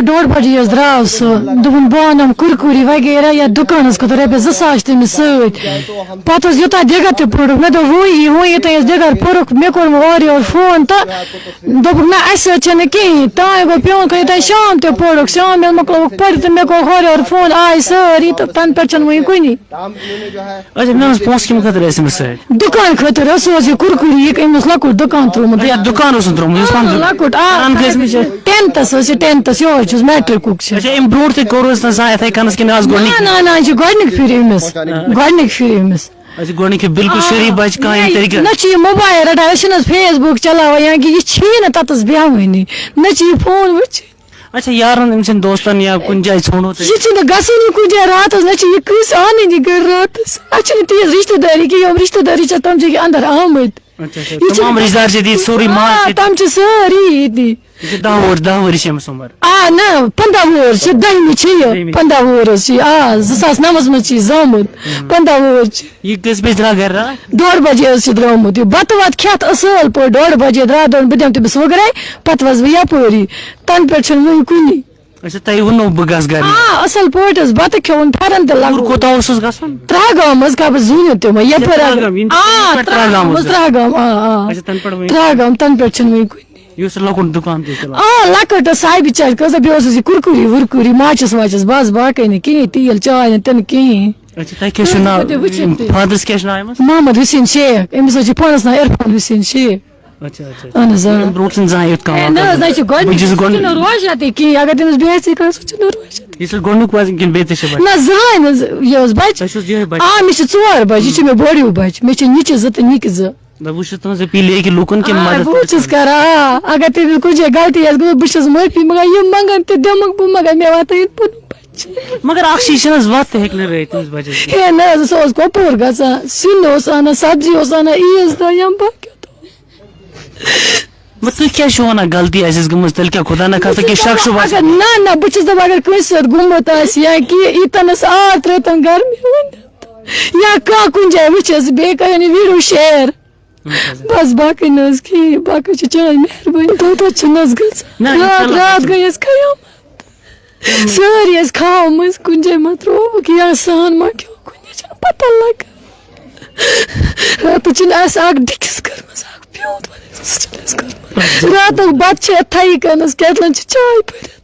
1:30 بجے درٛاو سُہ دوٚپُن بہٕ اَنَم کُرکُری وغیرہ یا دُکانَس خٲطرٕ رۄپیَس 2,000 تٔمِس سۭتۍ پَتہٕ اوس یوٗتاہ دِگر تہِ پوٚرُکھ مےٚ دوٚپ وۄنۍ تۄہہِ ٲسۍ دِگر پوٚرُکھ مےٚ کوٚر وۄنۍ اورٕ یورٕ فون تہٕ دوٚپُکھ نہ اَسہِ سۭتۍ چھَنہٕ کِہیٖنۍ تانۍ گوٚو پیوٚن کھٔتۍ تۄہہِ شام تہِ پوٚرُکھ شام ییٚلہِ مۄکلووُکھ پٔرِتھ تہٕ مےٚ کوٚر ہورٕ یورٕ فون آے سٲری تہٕ تَنہٕ پٮ۪ٹھ چھَنہٕ وۄنۍ کُنی اچھا مےٚ اوس پونٛسہٕ کَمہِ خٲطرٕ ٲسۍ أمِس سۭتۍ دُکان خٲطرٕ حظ سُہ اوس یہِ کُرکُری یہِ أمِس لۄکُٹ دُکان ترٛوومُت دُکان اوسُن ترٛوومُت لۄکُٹ ٹینتھس حظ چھِ ٹینتھس یہوے چھُس میٹرکُک چھُ اچھا اَمہِ برونٛٹھ تہِ کوٚروٕ زانٛہہ یِتھَے کٔنَس کِنہٕ آز گۄڈنِچ نہ یہِ چھِ گۄڈنِکۍ پھِرِ أمِس اچھا گۄڈنِکۍ بِلکُل شریٖف بَچہِ کانٛہہ طریٖقہٕ نہ چھِ یہِ موبایل رٹان أسۍ چھِنہٕ حظ فیس بُک چلاوان یا کہِ یہِ چھی نہٕ تَتَس بیٚہوٲنی نہ چھِ یہِ فون وٕچھِنۍ اچھا یارن أمۍ سٕنٛدۍ دوستن یا کُنہِ جایہِ ژھونٛڈو تۄہہِ یہِ چھُنہٕ گژھٲنی کُنہِ جایہِ راتَس نہ چھِ یہِ کٲنٛسہِ اَنٕنۍ یہِ گَرِ راتَس اَسہِ چھِنہٕ تیٖژ رِشتہٕ دٲری کہِ یِم رِشتہٕ دٲری چھِ تِم چھِ یہِ اندر آمٕتۍ تمام رِشتہٕ دار چھِ ییٚتہِ سورُے مال تِم چھِ سٲری ییٚتی یہِ چھِ 10 ؤری چھِ أمِس عُمر نہ 15 وُہُر چھِ 10مہِ چھِ یہِ 15 وُہُر حظ چھِ یہِ 2009 منٛز چھِ یہِ زامُت 15 وُہُر چھِ یہِ کٔژِ بجہِ درٛاو گرِ راتھ 1:30 بجے حظ چھِ درٛامُت یہِ بَتہٕ وَتہٕ کھٮ۪تھ اَصٕل پٲٹھۍ 1:30 بجے درٛاو دوٚپُن بہٕ دِمہٕ تٔمِس وٕگرَے پَتہٕ وَسہٕ بہٕ یَپٲری تَنہٕ پٮ۪ٹھ چھُنہٕ وٕنہِ کُنی اچھا تۄہہِ ووٚنوٕ بہٕ گژھٕ گرِ اَصٕل پٲٹھۍ حظ بَتہٕ کھیوٚوُن پھٮ۪رن تہِ لَگوُن کوٗتاہ اوسُس گژھُن ترٛاگام حظ کَپٲرۍ زوٗنِتھ تِمے یَپٲرۍ ترٛاگام ترٛاگام تَنہٕ پٮ۪ٹھ چھُنہٕ وٕنہِ کُنی یُس لۄکُٹ دُکان تہِ چلاوان لۄکٕٹ ٲس ساحبہِ چاے کۭژاہ بیٚیہِ اوسُس یہِ کُرکُری وُرکُری ماچِس واچِس بَس باقٕے نہٕ کِہیٖنۍ تیٖل چاے نہٕ تِنہٕ کِہیٖنۍ اچھا تۄہہِ کیٛاہ چھُو ناو فادرَس کیٛاہ چھُ ناو أمِس محمد حُسین شیخ أمِس حظ چھُ پانَس ناو عرفان حُسین شیخ اچھا اچھا اہن حظ برونٛٹھ چھُنہٕ زانٛہہ یُتھ کانٛہہ نہ حظ نہ چھِ گۄڈٕنیُک روشا تہِ کِہیٖنۍ اگر تٔمِس بے عزتی کَران سُہ چھُنہٕ روشا یہِ چھُ گۄڈنیُک بَچہٕ کِنہٕ بیٚیہِ تہِ چھِ نہ زٕہٕنۍ حظ یہِ اوس بَچہِ تۄہہِ چھُس یِہوٚے بَچہِ مےٚ چھِ 4 بَچہِ یہِ چھُ مےٚ بوٚڑ ہیوٗ بَچہِ مےٚ چھِ نِچہِ 2 تہٕ نِکۍ 2 بہٕ چھُس تُہٕنٛز اپیٖل یہِ کہِ لُکن کہِ مدد بہٕ چھُس کران اگر تٔمِس کُنہِ جایہِ غلطی آسہِ گٔمٕژ بہٕ چھَس معٲفی مگر یِم منٛگن تہِ دِمکھ بہٕ مگر مےٚ واتان ییٚتہِ پَنُن بَچہِ مگر اکھ چیٖز چھُنہٕ حظ وَتھ تہِ ہیٚکہِ نہٕ رٲیِتھ تٔمِس بَچَس ہے نہ حظ سُہ اوس کۄپوور گژھان سِیُن اوس اَنان سبزی اوس اَنان عیٖذ دۄہ یا باقٕے تُہۍ کیٛاہ چھِو وَنان غلطی آسٮ۪س گٔمٕژ تیٚلہِ کیٛاہ خۄدا نہ خاستہٕ کیٚنٛہہ شک چھُ باسان نہ بہٕ چھَس دَپان اگر کٲنٛسہِ سۭتۍ گوٚمُت آسہِ یا کہِ ییٖتنَس آب ترٛٲوتَن گرمی ؤنِتھ یا کانٛہہ کُنہِ جایہِ وٕچھَس بیٚیہِ کَرن یہِ ویٖڈیو شیر بس باقٕے نہ حظ کِہیٖنۍ باقٕے چھِ چٲنۍ مہربٲنی توتہِ چھِنہٕ حظ گژھان راتھ گٔے اَسہِ قیامت سٲری ٲسۍ کھاو مٔنٛزۍ کُنہِ جایہِ ما ترٛووُکھ یا سان ما کھیوٚو کُنہِ چھَنہٕ پتہ لگان راتَس چھِنہٕ اَسہِ اکھ ڈِکِس کٔرمٕژ اکھ پیوٗنٛت سُہ چھِنہٕ اَسہِ کٔرمٕژ راتُک بَتہٕ چھِ یِتھَے کٔنَس کیٹلَن چھِ چاے بٔرِتھ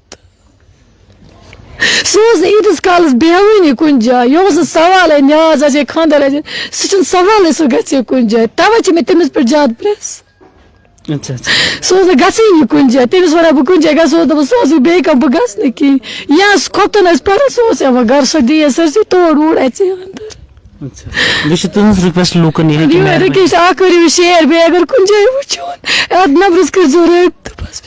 سُہ اوس نہٕ ییٖتِس کالَس بیٚہوٲنی کُنہِ جایہِ یہِ اوس نہٕ سوالے نیاز آسہِ ہے خانٛدر آسہِ سُہ چھُنہٕ سوالٕے سُہ گژھِ ہے کُنہِ جایہِ تَوَے چھِ مےٚ تٔمِس پٮ۪ٹھ زیادٕ پرٛٮ۪س سُہ اوس نہٕ گژھٲنی کُنہِ جایہِ تٔمِس وَنان بہٕ کُنہِ جایہِ گژھٕ اوس دَپان سُہ اوس بیٚیہِ کانٛہہ بہٕ گژھٕ نہٕ کِہیٖنۍ یا سُہ کھۄفتن ٲسۍ پَران سُہ اوس یِوان گرٕ سۄ دِی سٲرسٕے تور اوٗرۍ اَژے اَندر رِکویسٹ اکھ کٔرِو شیر بیٚیہِ اگر کُنہِ جایہِ وٕچھون اَتھ نمبرَس کٔرۍزیو رٲبطہٕ بَس